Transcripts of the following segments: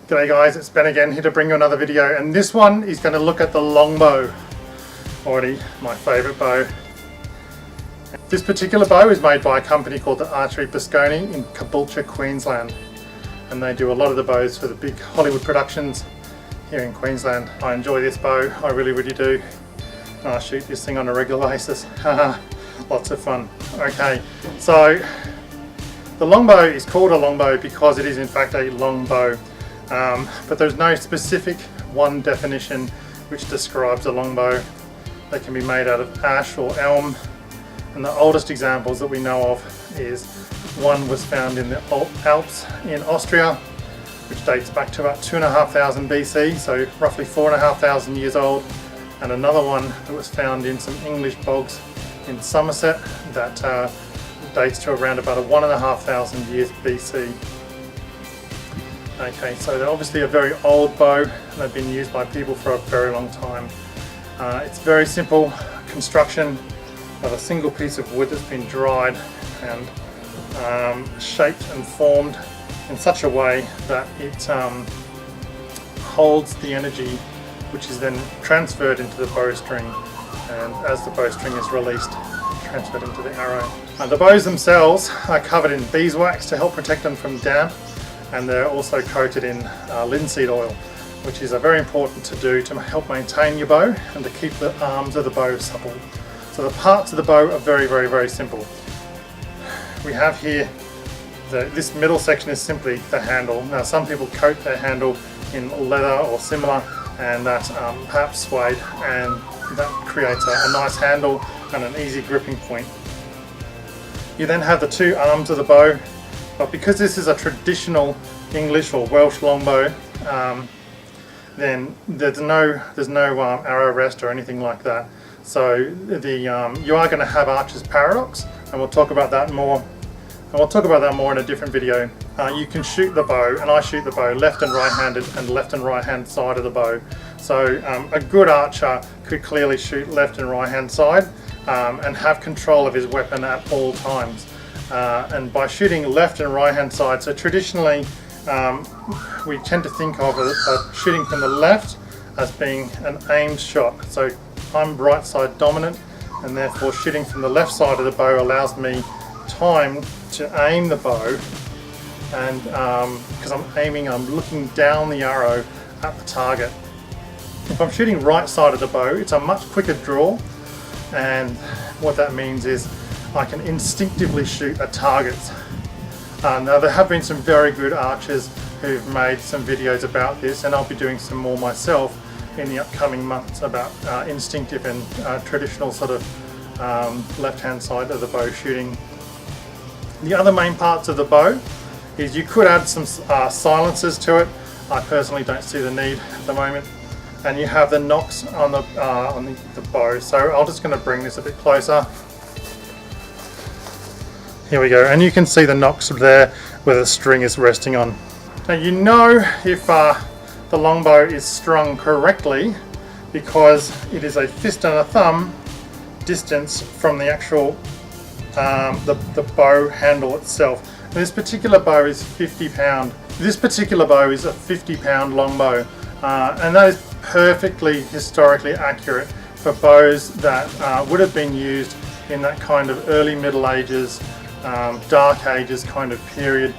G'day guys, it's Ben again, here to bring you another video, and this one is going to look at the longbow. Already my favourite bow. This particular bow is made by a company called the Archery Bosconi in Caboolture, Queensland, and they do a lot of the bows for the big Hollywood productions here in Queensland. I enjoy this bow, I really do. I shoot this thing on a regular basis. Lots of fun. Okay, so the longbow is called a longbow because it is in fact a long bow. But there's no specific one definition which describes a longbow. They can be made out of ash or elm, and the oldest examples that we know of is one was found in the Alps in Austria, which dates back to about 2,500 BC, so roughly 4,500 years old, and another one that was found in some English bogs in Somerset that dates to around about 1,500 years BC. Okay, so they're obviously a very old bow, and they've been used by people for a very long time. It's very simple construction of a single piece of wood that's been dried and shaped and formed in such a way that it holds the energy, which is then transferred into the bowstring, and as the bowstring is released, transferred into the arrow. The bows themselves are covered in beeswax to help protect them from damp, and they're also coated in linseed oil, which is very important to do to help maintain your bow and to keep the arms of the bow supple. So the parts of the bow are very simple. We have here, this middle section is simply the handle. Now some people coat their handle in leather or similar, and that perhaps suede, and that creates a nice handle and an easy gripping point. You then have the two arms of the bow. But because this is a traditional English or Welsh longbow, then there's no arrow rest or anything like that. So you are going to have archer's paradox, and we'll talk about that more. And we'll talk about that more in a different video. You can shoot the bow, and I shoot the bow left and right-handed, and left and right-hand side of the bow. So a good archer could clearly shoot left and right-hand side and have control of his weapon at all times. And by shooting left and right hand side, so traditionally we tend to think of shooting from the left as being an aimed shot. So I'm right side dominant, and therefore shooting from the left side of the bow allows me time to aim the bow, and because I'm looking down the arrow at the target. If I'm shooting right side of the bow, it's a much quicker draw, and what that means is I can instinctively shoot at targets. Now there have been some very good archers who've made some videos about this, and I'll be doing some more myself in the upcoming months about instinctive and traditional sort of left hand side of the bow shooting. The other main parts of the bow is you could add some silencers to it. I personally don't see the need at the moment. And you have the nocks on the bow. So I'm just going to bring this a bit closer. Here we go, and you can see the nocks there where the string is resting on. Now you know if the longbow is strung correctly because it is a fist and a thumb distance from the actual the bow handle itself. And this particular bow is 50 pound. This particular bow is a 50-pound longbow, and that is perfectly historically accurate for bows that would have been used in that kind of early Middle Ages, Dark Ages kind of period.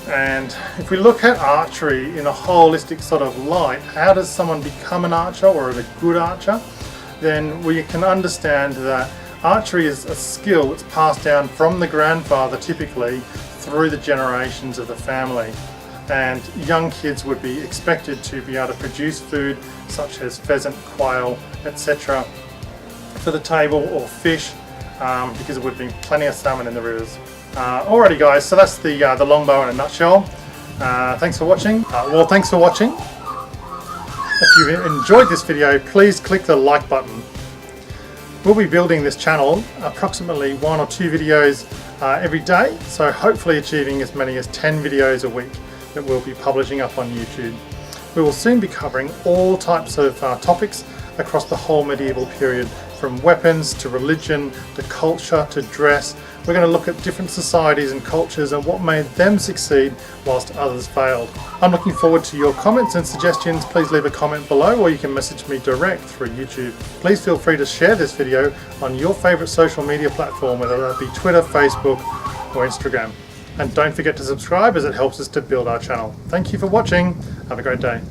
And if we look at archery in a holistic sort of light, how does someone become an archer or a good archer? Then we can understand that archery is a skill that's passed down from the grandfather typically through the generations of the family. And young kids would be expected to be able to produce food such as pheasant, quail, etc. for the table, or fish, because there would be plenty of salmon in the rivers. Alrighty guys, so that's the longbow in a nutshell. Thanks for watching. Thanks for watching. If you enjoyed this video, please click the like button. We'll be building this channel approximately 1 or 2 videos every day, so hopefully achieving as many as 10 videos a week that we'll be publishing up on YouTube. We will soon be covering all types of topics across the whole medieval period, from weapons to religion to culture to dress, We're going to look at different societies and cultures and what made them succeed whilst others failed. I'm looking forward to your comments and suggestions. Please leave a comment below, or you can message me direct through YouTube. Please feel free to share this video on your favourite social media platform, whether that be Twitter, Facebook or Instagram. And don't forget to subscribe, as it helps us to build our channel. Thank you for watching. Have a great day.